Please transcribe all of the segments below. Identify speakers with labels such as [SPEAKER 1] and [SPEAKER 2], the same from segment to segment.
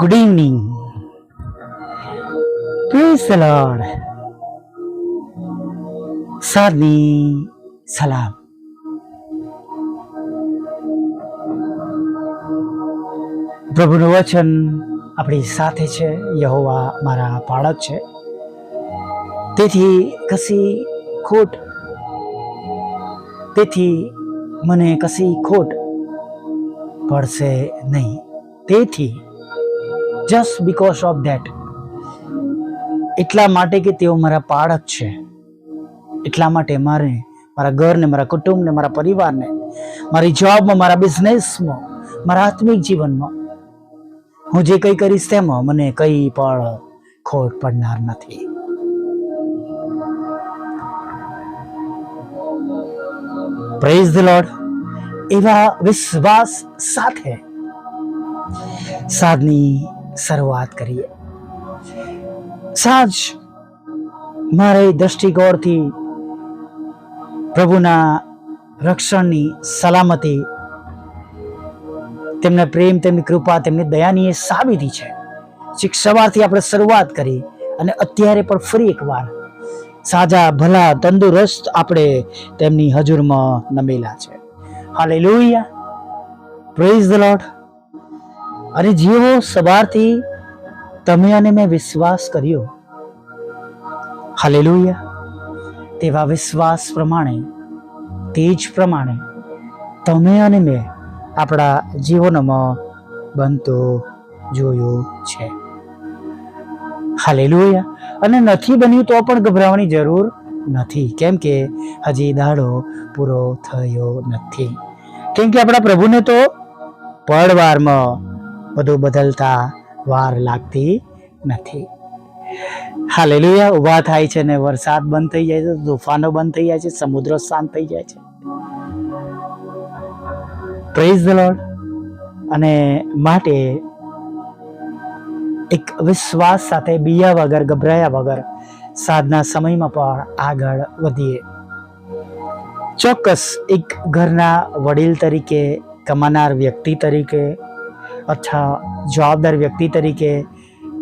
[SPEAKER 1] Good evening. Praise the Lord. સાદની સલામ. પ્રભુનું વચન આપણી સાથે છે. યહોવા મારા પાળક છે, તેથી મને કશી ખોટ પડશે નહીં. તેથી જસ્ટ બીકોઝ ઓફ ધેટ, એટલા માટે કે તેઓ મારા પાળક છે, એટલા માટે મારે મારા ઘરને, મારા કુટુંબને, મારા પરિવારને, મારી જોબમાં, મારા બિઝનેસમાં, મારા આત્મિક જીવનમાં હું જે કંઈ કરીશ તેમાં મને કંઈ પણ ખોટ પડનાર નથી. Praise the lord. એવા વિશ્વાસ સાથે સાંજની શરૂઆત કરીએ. સાંજ મારે દ્રષ્ટિકોણથી પ્રભુના રક્ષણની, સલામતી, તેમના પ્રેમ, તેમની કૃપા, તેમની દયાની એ સાબિતી છે. સવારથી આપણે શરૂઆત કરી અને અત્યારે પણ ફરી એકવાર સાજા, ભલા, તંદુરસ્ત આપણે તેમની હજુરમાં નમેલા છે. Hallelujah, praise the lord. અને જેવો સવારથી તમે અને મેં વિશ્વાસ કર્યો, હાલેલુયા, તેવા વિશ્વાસ પ્રમાણે, તેજ પ્રમાણે તમે અને મેં આપણા જીવનમાં બનતો જોયો છે. હાલેલુયા. અને નથી બન્યું તો પણ ગભરાવાની જરૂર નથી, કેમ કે હજી દાડો પૂરો થયો નથી. કેમ કે આપણા પ્રભુને તો પળવારમાં બધું બદલતા વાર લાગતી નથી. હાલેલુયા. ઊભા થાય છે ને વરસાદ બંધ થઈ જાય છે, તોફાનો બંધ થઈ જાય છે, સમુદ્ર શાંત થઈ જાય છે. Praise the lord. અને માટે એક વિશ્વાસ સાથે, બીયા વગર, ગભરાયા વગર સાંજના સમયમાં પણ આગળ વધીએ. ચોક્કસ એક ઘરના વડીલ તરીકે, કમાનાર વ્યક્તિ તરીકે, અથવા જવાબદાર વ્યક્તિ તરીકે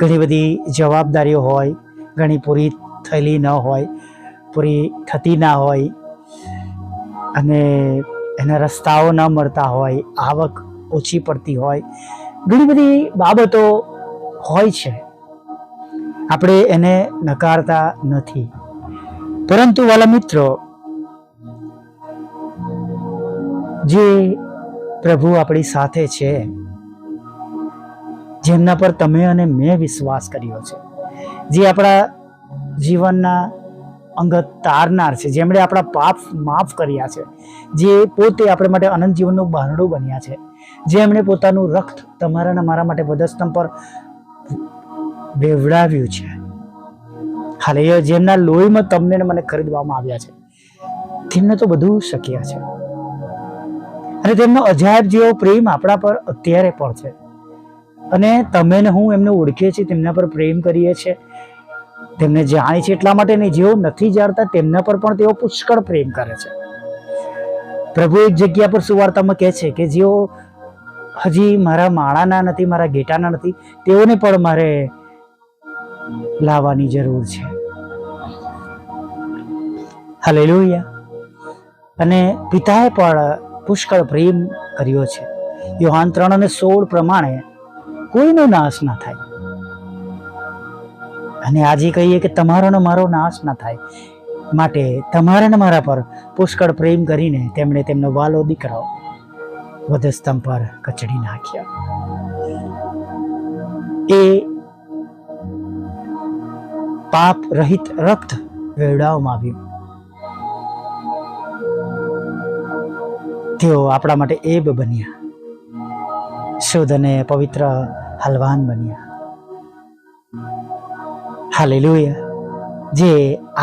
[SPEAKER 1] ઘણી બધી જવાબદારીઓ હોય, ઘણી પૂરી થયેલી ન હોય, પૂરી થતી ના હોય, અને એના રસ્તાઓ ન મળતા હોય, આવક ઓછી પડતી હોય, ઘણી બધી બાબતો હોય છે. આપણે એને નકારતા નથી, પરંતુ વાલા મિત્રો, જે પ્રભુ આપણી સાથે છે, જેમના પર તમે અને મેં વિશ્વાસ કર્યો છે, જે આપણા જીવનના અંગત તારનાર છે, જેમણે આપણા પાપ માફ કર્યા છે, જે પોતે આપણે માટે અનંત જીવનનું બહારણું બન્યા છે, જેમણે પોતાનું રક્ત તમારા અને મારા માટે વધસ્તંભ પર બેવડાવ્યું છે. હાલે જેમના લોહીમાં તમને ને મને ખરીદવામાં આવ્યા છે, તેમને તો બધું શક્ય છે. અને તેમનો અજાયબ જેવો પ્રેમ આપણા પર અત્યારે પણ છે. અને તમે ને હું એમને ઓળખીએ છીએ, તેમના પર પ્રેમ કરીએ છીએ, તેમને જાણીએ છીએ. એટલા માટે નહીં, જેઓ નથી જાણતા તેમના પર પણ તેઓ પુષ્કળ પ્રેમ કરે છે. પ્રભુ એક જગ્યા પર સુવાર્તામાં કહે છે કે જેઓ હજી મારા માળાના નથી, મારા ઘેટાના નથી, તેઓને પણ મારે લાવવાની જરૂર છે. હાલેલુયા. અને પિતાએ પણ પુષ્કળ પ્રેમ કર્યો છે. યોહાન 3:16 પ્રમાણે કોઈનો નાશ ના થાય. અને આજે કહીએ કે તમારો ને મારો નાશ ના થાય માટે તમારા ને મારા પર પુષ્કળ પ્રેમ કરીને તેમણે તેમનો વાલો દીકરો વધસ્તંભ પર કચડી નાખ્યા. એ પાપ રહિત રક્ત વેવડાવવામાં આવ્યું. તેઓ આપણા માટે એબ બન્યા, શુદ્ધ અને પવિત્ર હલવાન બન્યા. હાલેલુયા. જે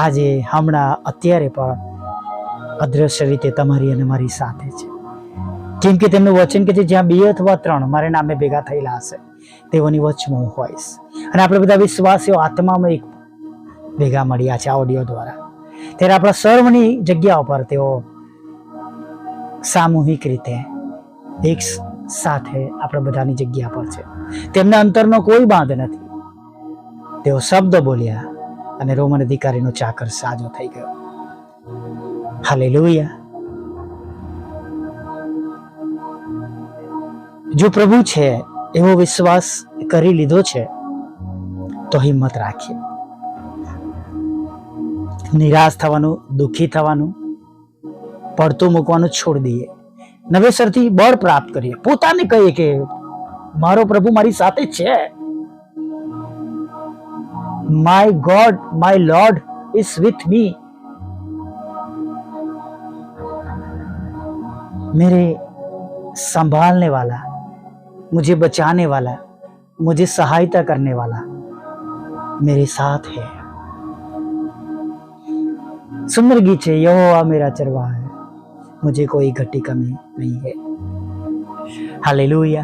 [SPEAKER 1] આજે, હમણાં, અત્યારે પણ અદ્રશ્ય રીતે તમારી અને મારી સાથે છે. કેમ કે તેમનું વચન કે જ્યાં 2 અથવા 3 મારે નામે ભેગા થયેલા હશે, તેઓની વચમાં હું હોઈશ. અને આપણે બધા વિશ્વાસીઓ આત્મામાં એક ભેગા મળ્યા છે ઓડિયો દ્વારા. ત્યારે આપણા સર્વની જગ્યા ઉપર તેઓ સામૂહિક રીતે એક સાથે આપણે બધાની જગ્યા પર છે. તેમના અંતરનો કોઈ બાંધ નથી. તેઓ શબ્દ બોલ્યા અને રોમન અધિકારીનો ચાકર સાજો થઈ ગયો. હાલેલુયા. જો પ્રભુ છે એવો વિશ્વાસ કરી લીધો છે તો હિંમત રાખીએ. નિરાશ થવાનું, દુઃખી થવાનું, પડતું મૂકવાનું છોડી દઈએ. નવેસરથી બળ પ્રાપ્ત કરીએ. પોતાને કહીએ કે મારો પ્રભુ મારી સાથે છે. My God, my lord is with me. मेरे संभालने वाला, मुझे बचाने वाला, मुझे सहायता करने वाला मेरे साथ है. सुंदर गीत है. यहोवा मेरा चरवाहा है, मुझे कोई घटी कमी नहीं है. हालेलुया.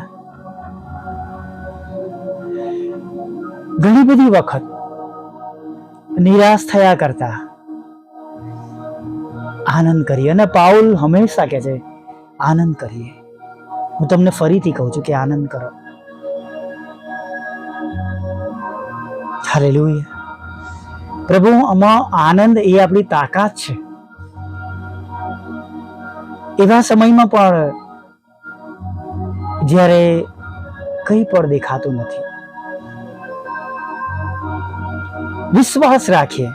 [SPEAKER 1] ઘણી બધી વખત નિરાશ થયા કરતા આનંદ કરીએ. અને પાઉલ હંમેશા કહે છે આનંદ કરીએ. હું તમને ફરીથી કહું છું કે આનંદ કરો. હાલેલુયા. પ્રભુ, આમાં આનંદ એ આપણી તાકાત છે. એવા સમયમાં પણ જ્યારે કંઈ પણ દેખાતું નથી, વિશ્વાસ રાખીએ.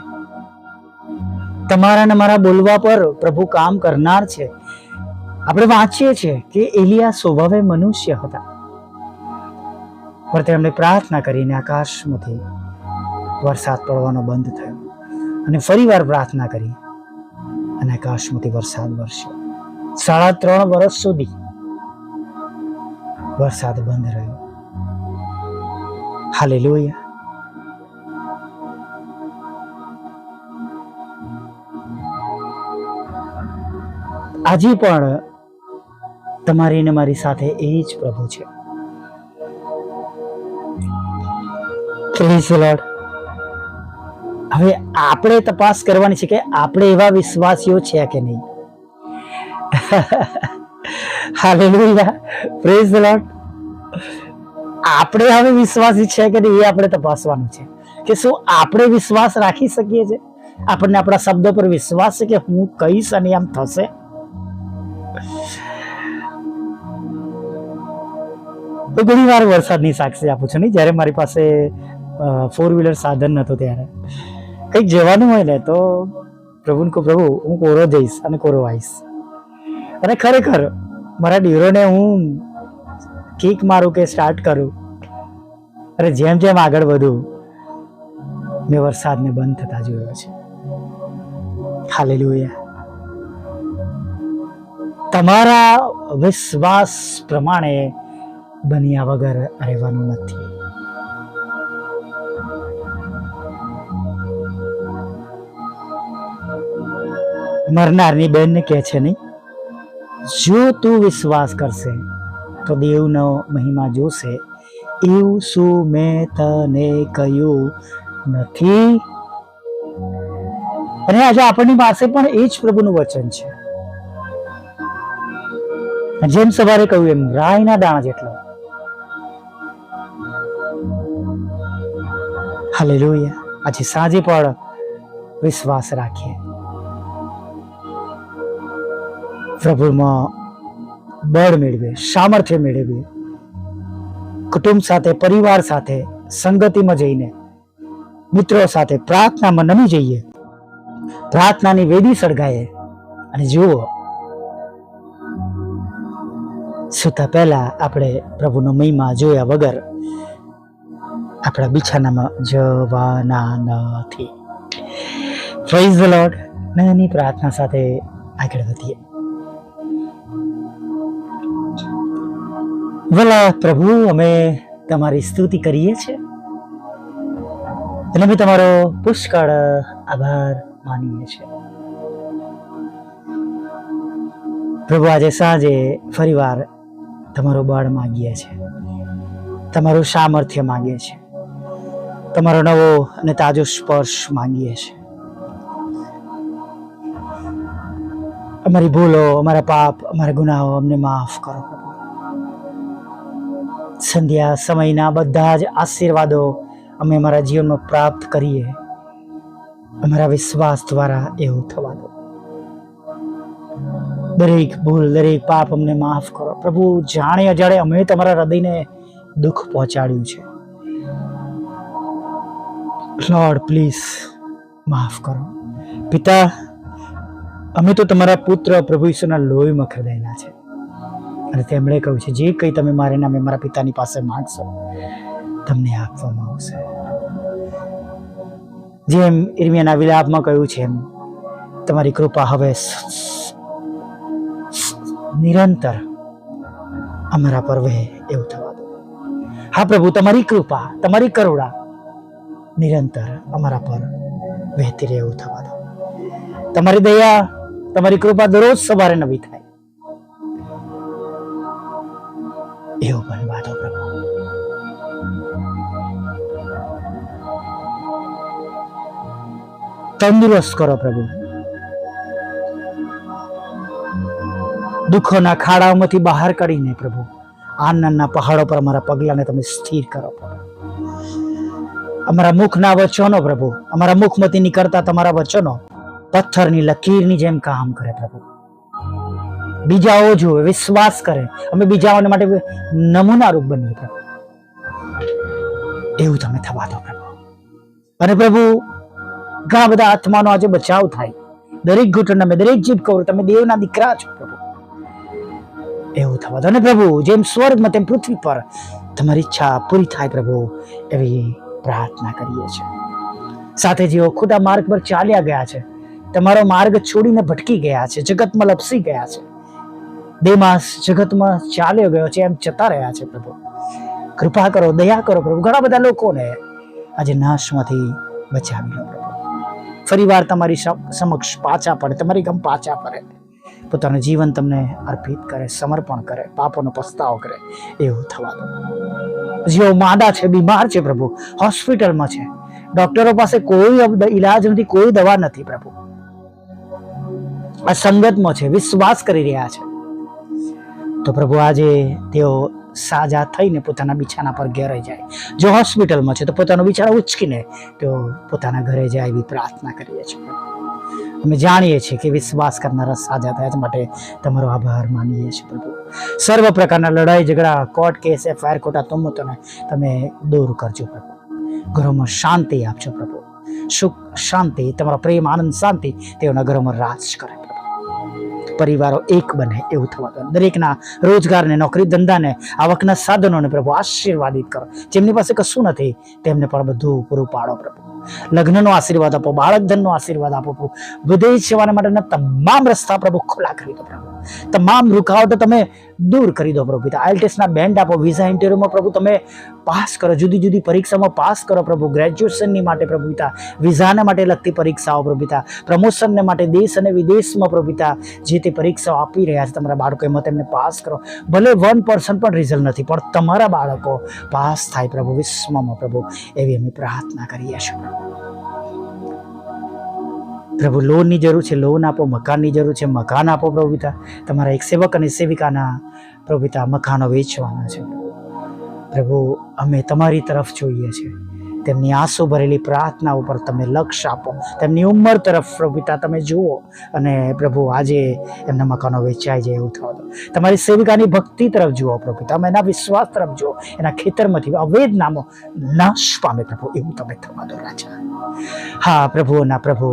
[SPEAKER 1] તમારા ને મારા બોલવા પર પ્રભુ કામ કરનાર છે. આપણે વાંચીએ છીએ કે એલિયા સ્વભાવે મનુષ્ય હતા, પણ તેમણે પ્રાર્થના કરીને આકાશમાંથી વરસાદ પડવાનો બંધ થયો, અને ફરીવાર પ્રાર્થના કરી અને આકાશમાંથી વરસાદ વરસ્યો. 3.5 વર્ષ સુધી વરસાદ બંધ રહ્યો. હાલેલુયા. આજે પણ તમારી ને મારી સાથે એ જ પ્રભુ છે. Praise the lord. હવે આપણે તપાસ કરવાની છે કે આપણે એવા વિશ્વાસીઓ છે કે નહીં. હાલેલુયા. Praise the lord. આપણે હવે વિશ્વાસી છે કે નહીં એ આપણે તપાસવાનું છે કે શું આપણે વિશ્વાસ રાખી શકીએ છીએ. આપણને આપણા શબ્દો પર વિશ્વાસ છે કે હું કહીશ અને આમ થશે. તો ઘણી વાર વરસાદની સાક્ષી આપું છું. નહીં, જ્યારે મારી પાસે 4-વ્હીલર સાધન નહોતું ત્યારે કંઈક જવાનું હોય ને તો પ્રભુને કહું, પ્રભુ હું કોરો જઈશ અને કોરો આવીશ. અને ખરેખર મારા ડીરોને હું કિક મારું કે સ્ટાર્ટ કરું, અને જેમ જેમ આગળ વધું મેં વરસાદને બંધ થતા જોયો છે. હાલેલુયા. તમારા વિશ્વાસ પ્રમાણે બન્યા વગર રહેવાનું નથી. મરનારની બેનને કહે છે નહીં, જો તું વિશ્વાસ કરશે તો દેવનો મહિમા જોશે, એવું શું મેં તને કહ્યું નથી. અને આજે આપણી પાસે પણ એ જ પ્રભુનું વચન છે. જેમ સવારે કહ્યું એમ રાઈના દાણા જેટલો. હાલેલુયા. આજે સાંજે પણ વિશ્વાસ રાખીએ. પ્રભુમાં બળ મેળવીએ, સામર્થ્ય મેળવીએ. કુટુંબ સાથે, પરિવાર સાથે સંગતિમાં જઈને, મિત્રો સાથે પ્રાર્થનામાં નમી જઈએ, પ્રાર્થનાની વેદી સળગાઈએ અને જુઓ સુતા પહેલા આપણે પ્રભુનો મહિમા જોયા વગર આપણા બિછાનામાં જવાના નથી. Praise the lord. નાની પ્રાર્થના સાથે આગળ વધીએ. ભલા પ્રભુ, અમે તમારી સ્તુતિ કરીએ છીએ અને અમે તમારો પુષ્કળ આભાર માનીએ છીએ. પ્રભુ, આજે સાંજે ફરીવાર તમારો બળ માંગીએ છીએ, તમારું સામર્થ્ય માંગીએ છીએ, તમારો નવો અને તાજો સ્પર્શ માંગીએ છીએ. અમારી ભૂલો, અમારા પાપ, અમારા ગુનાઓ અમને માફ કરો. સંધ્યા સમયના બધા જ આશીર્વાદો અમે અમારા જીવનમાં પ્રાપ્ત કરીએ, અમારા વિશ્વાસ દ્વારા એવું થવા દો. દરેક ભૂલ, દરેક પાપ અમને માફ કરો પ્રભુ. જાણે અજાણે અમે તમારા હૃદયને દુઃખ પહોંચાડ્યું છે, લોર્ડ પ્લીઝ માફ કરો. પિતા, અમે તો તમારા પુત્ર પ્રભુ ઈસુના લોહીમાં ખરીદાયેલા છે, અને તેમણે કહ્યું છે જે કંઈ તમે મારા નામે મારા પિતાની પાસે માંગશો તમને આપવામાં આવશે. જેમ ઈર્મિયાના વિલાપમાં કહ્યું છે એમ તમારી કૃપા હવે નિરંતર અમારા પર વહે એવું થવા દો. હા પ્રભુ, તમારી કૃપા, તમારી કરુણા નિરંતર અમારા પર વહેતી રહે એવું થવા દો. તમારી દયા, તમારી કૃપા દરરોજ સવારે નવી થાય એવું બનવા દો પ્રભુ. તંદુરસ્ત કરો પ્રભુ. દુઃખોના ખાડાઓમાંથી બહાર કાઢીને પ્રભુ આનંદના પહાડો પર અમારા પગલાને તમે સ્થિર કરો પ્રભુ. અમારા મુખના વચનો પ્રભુ, અમારા મુખમાંથી નીકળતા તમારા વચનો પથ્થરની લકીરની જેમ કામ કરે પ્રભુ. બીજાઓ જોવે, વિશ્વાસ કરે, અમે બીજાઓને માટે નમૂના રૂપ બનીએ પ્રભુ. એવું તમે થવા દો પ્રભુ. અને પ્રભુ, ઘણા બધા આત્માનો આજે બચાવ થાય. દરેક ઘૂંટણ અમે, દરેક જીભ કહો તમે દેવના દીકરા છો પ્રભુ. એવું થવા દો. અને પ્રભુ, જેમ સ્વર્ગમાં તેમ પૃથ્વી પર તમારી ઈચ્છા પૂરી થાય પ્રભુ, એવી પ્રાર્થના કરીએ છીએ. સાથે જેઓ ખોટા માર્ગ પર ચાલ્યા ગયા છે, તમારો માર્ગ છોડીને ભટકી ગયા છે, જગતમાં લપસી ગયા છે, દેમાસ જગતમાં ચાલ્યો ગયો છે, એમ જતા રહ્યા છે પ્રભુ, કૃપા કરો, દયા કરો પ્રભુ. ઘણા બધા લોકોને આજે નાશમાંથી બચાવી લો પ્રભુ. ફરી વાર તમારી સમક્ષ પાછા પડે, તમારી ગમ પાછા પડે, પોતાનું જીવન તમને અર્પિત કરે, સમર્પણ કરે, પાપોનો પસ્તાવો કરે એવું થવા દો. જેઓ માંદા છે, બીમાર છે પ્રભુ, હોસ્પિટલમાં છે, ડોક્ટરો પાસે કોઈ ઈલાજ નથી, કોઈ દવા નથી પ્રભુ, આ સંગતમાં છે, વિશ્વાસ કરી રહ્યા છે, તો પ્રભુ આજે તેઓ સાજા થઈને પોતાના બિછાના પર ઘેરાઈ જાય. જો હોસ્પિટલમાં છે તો પોતાનો બિછાનો ઉચકીને તેઓ પોતાના ઘરે જાય એવી પ્રાર્થના કરીએ છીએ. અમે જાણીએ છીએ કે વિશ્વાસ કરનારા સાજા થયા છે, માટે તમારો આભાર માનીએ છીએ પ્રભુ. સર્વ પ્રકારના લડાઈ ઝઘડા, કોર્ટ કેસ, એફઆઈઆર, ખોટા તોમતોને તમે દૂર કરજો પ્રભુ. ઘરોમાં શાંતિ આપજો પ્રભુ. સુખ, શાંતિ, તમારો પ્રેમ, આનંદ, શાંતિ તેઓના ઘરોમાં રાજ કરે પ્રભુ. પરિવારો એક બને એવું થવા દો. દરેકના રોજગારને, નોકરી ધંધાને, આવકના સાધનોને પ્રભુ આશીર્વાદિત કરો. જેમની પાસે કશું નથી તેમને પણ બધું પૂરું પાડો પ્રભુ. લગ્નનો આશીર્વાદ આપો, બાળક ધનનો આશીર્વાદ આપો પ્રભુ. વિદેશ જવાના માટેના તમામ રસ્તા પ્રભુ ખુલ્લા કરી દો પ્રભુ. તમામ રૂકાવટો તમે દૂર કરી દો પ્રભુ પિતા. આઈએલટીએસના બેન્ડ આપો, વિઝા ઇન્ટરવ્યુમાં પ્રભુ તમે પાસ કરો, જુદી જુદી પરીક્ષામાં પાસ કરો પ્રભુ. ગ્રેજ્યુએશનની માટે પ્રભુ પિતા, વિઝાને માટે લગતી પરીક્ષાઓ પ્રભુ પિતા, પ્રમોશનને માટે દેશ અને વિદેશમાં પ્રભુ પિતા જે તે પરીક્ષાઓ આપી રહ્યા છે તમારા બાળકો, એમાં તેમને પાસ કરો. ભલે 1% પણ રિઝલ્ટ નથી, પણ તમારા બાળકો પાસ થાય પ્રભુ વિશ્વમાં પ્રભુ, એવી અમે પ્રાર્થના કરીએ છીએ પ્રભુ. લોનની જરૂર છે, લોન આપો. મકાનની જરૂર છે, મકાન આપો પ્રભુ પિતા. તમારા એક સેવક અને સેવિકાના પ્રભુ પિતા મકાનો વેચવાના છે પ્રભુ. અમે તમારી તરફ જોઈએ છીએ. તેમની આંસુ ભરેલી પ્રાર્થનાઓ પર તમે લક્ષ્ય આપો. તેમની ઉંમર તરફ પ્રભુ પિતા તમે જુઓ, અને પ્રભુ આજે એમના મકાનો વેચાઈ જાય એવું થવા દો. તમારી સેવિકાની ભક્તિ તરફ જુઓ પ્રભુ પિતા, તમે એના વિશ્વાસ તરફ જુઓ. એના ખેતરમાંથી અવૈધ નામો નાશ પામે પ્રભુ, એવું તમે થવા દો રાજા. હા પ્રભુના પ્રભુ,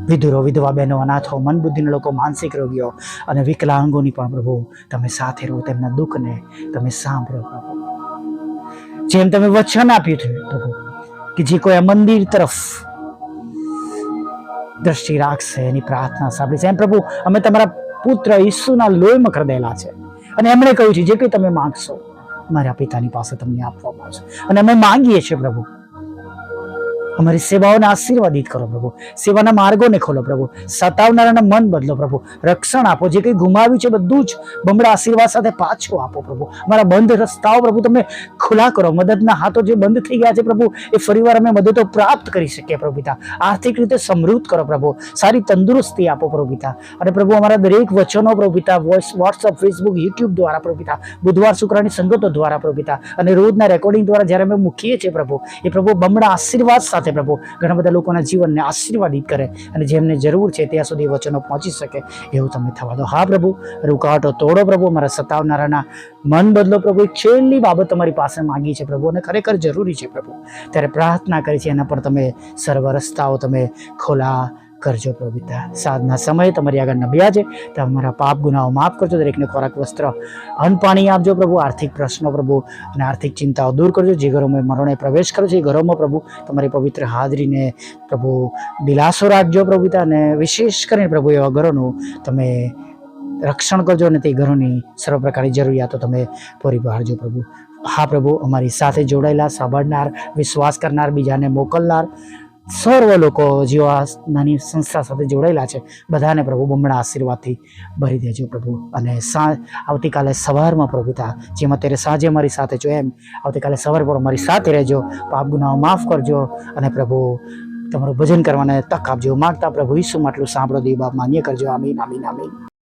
[SPEAKER 1] વિધુરો, વિધવા બહેનો, અનાથો, મન બુદ્ધિના લોકો, માનસિક રોગીઓ અને વિકલાંગોની પણ પ્રભુ તમે સાથે રહો. તેમના દુઃખને તમે સાંભળો પ્રભુ. જેમ તમે વચન આપ્યું છે પ્રભુ કે જે કોઈ આ મંદિર તરફ દ્રષ્ટિ રાખશે એની પ્રાર્થના સાંભળી છે, એમ પ્રભુ અમે તમારા પુત્ર ઈસુના લોહીમાં ખરીદેલા છે, અને એમણે કહ્યું છે જે કંઈ તમે માંગશો મારા પિતાની પાસે તમને આપવામાં આવશે. અને અમે માંગીએ છીએ પ્રભુ અમારી સેવાઓને આશીર્વાદિત કરો પ્રભુ, સેવાના માર્ગોને ખોલો પ્રભુ, સતાવનારાના મન બદલો પ્રભુ, રક્ષણ આપો, જે કંઈ ગુમાવ્યું છે બધું જ બમણા આશીર્વાદ સાથે પાછું આપો પ્રભુ. અમારા બંધ રસ્તાઓ પ્રભુ તમે ખુલ્લા કરો, મદદના હાથો જે બંધ થઈ ગયા છે પ્રભુ એ ફરીવાર અમે મદદો પ્રાપ્ત કરી શકીએ પ્રભુ પિતા. આર્થિક રીતે સમૃદ્ધ કરો પ્રભુ, સારી તંદુરસ્તી આપો પ્રભુ પિતા. અને પ્રભુ અમારા દરેક વચનો પ્રભુ પિતા વોટ્સઅપ, ફેસબુક, યુટ્યુબ દ્વારા પ્રભુ પિતા, બુધવાર શુક્રની સંગતો દ્વારા પ્રભુ પિતા, અને રોજના રેકોર્ડિંગ દ્વારા જ્યારે અમે મૂકીએ છીએ પ્રભુ, એ પ્રભુ બમણા આશીર્વાદ સાથે પ્રભુ ઘણા બધા લોકોના જીવનને આશીર્વાદિત કરે, અને જેમને જરૂર છે ત્યાં સુધી વચનો પહોંચી શકે એવું તમે થવા દો. હા પ્રભુ, રૂકાવટો તોડો પ્રભુ, મારા સતાવનારાના મન બદલો પ્રભુ. એક છેલ્લી બાબત તમારી પાસે માંગી છે પ્રભુ, અને ખરેખર જરૂરી છે પ્રભુ, ત્યારે પ્રાર્થના કરી છે એના પર તમે સર્વ રસ્તાઓ તમે ખોલા કરજો પ્રભુ પિતા. સાંજના સમયે તમારી આગળ નમ્યા છે, તો અમારા પાપ ગુનાઓ માફ કરજો, દરેકને ખોરાક, વસ્ત્ર, અન્ન, પાણી આપજો પ્રભુ. આર્થિક પ્રશ્નો પ્રભુ અને આર્થિક ચિંતાઓ દૂર કરજો. જે ઘરોમાં મરણે પ્રવેશ કરો છો એ ઘરોમાં પ્રભુ તમારી પવિત્ર હાજરીને પ્રભુ દિલાસો રાખજો પ્રભુ પિતા, અને વિશેષ કરીને પ્રભુ એવા ઘરોનું તમે રક્ષણ કરજો, અને તે ઘરોની સર્વ પ્રકારની જરૂરિયાતો તમે પૂરી પાડજો પ્રભુ. હા પ્રભુ, અમારી સાથે જોડાયેલા, સાંભળનાર, વિશ્વાસ કરનાર, બીજાને મોકલનાર સર્વ લોકો જેઓ આ નાની સંસ્થા સાથે જોડાયેલા છે બધાને પ્રભુ બમણા આશીર્વાદથી ભરી દેજો પ્રભુ. અને આવતીકાલે સવારમાં પ્રભુ પિતા, જેમ અત્યારે સાંજે અમારી સાથે છો એમ આવતીકાલે સવાર પર અમારી સાથે રહેજો, પાપ ગુનાઓ માફ કરજો, અને પ્રભુ તમારું ભજન કરવાને તક આપજો. માગતા પ્રભુ ઈસુમાં આટલું સાંભળો દેવ બાપ, માન્ય કરજો. આમીન, આમીન, આમીન.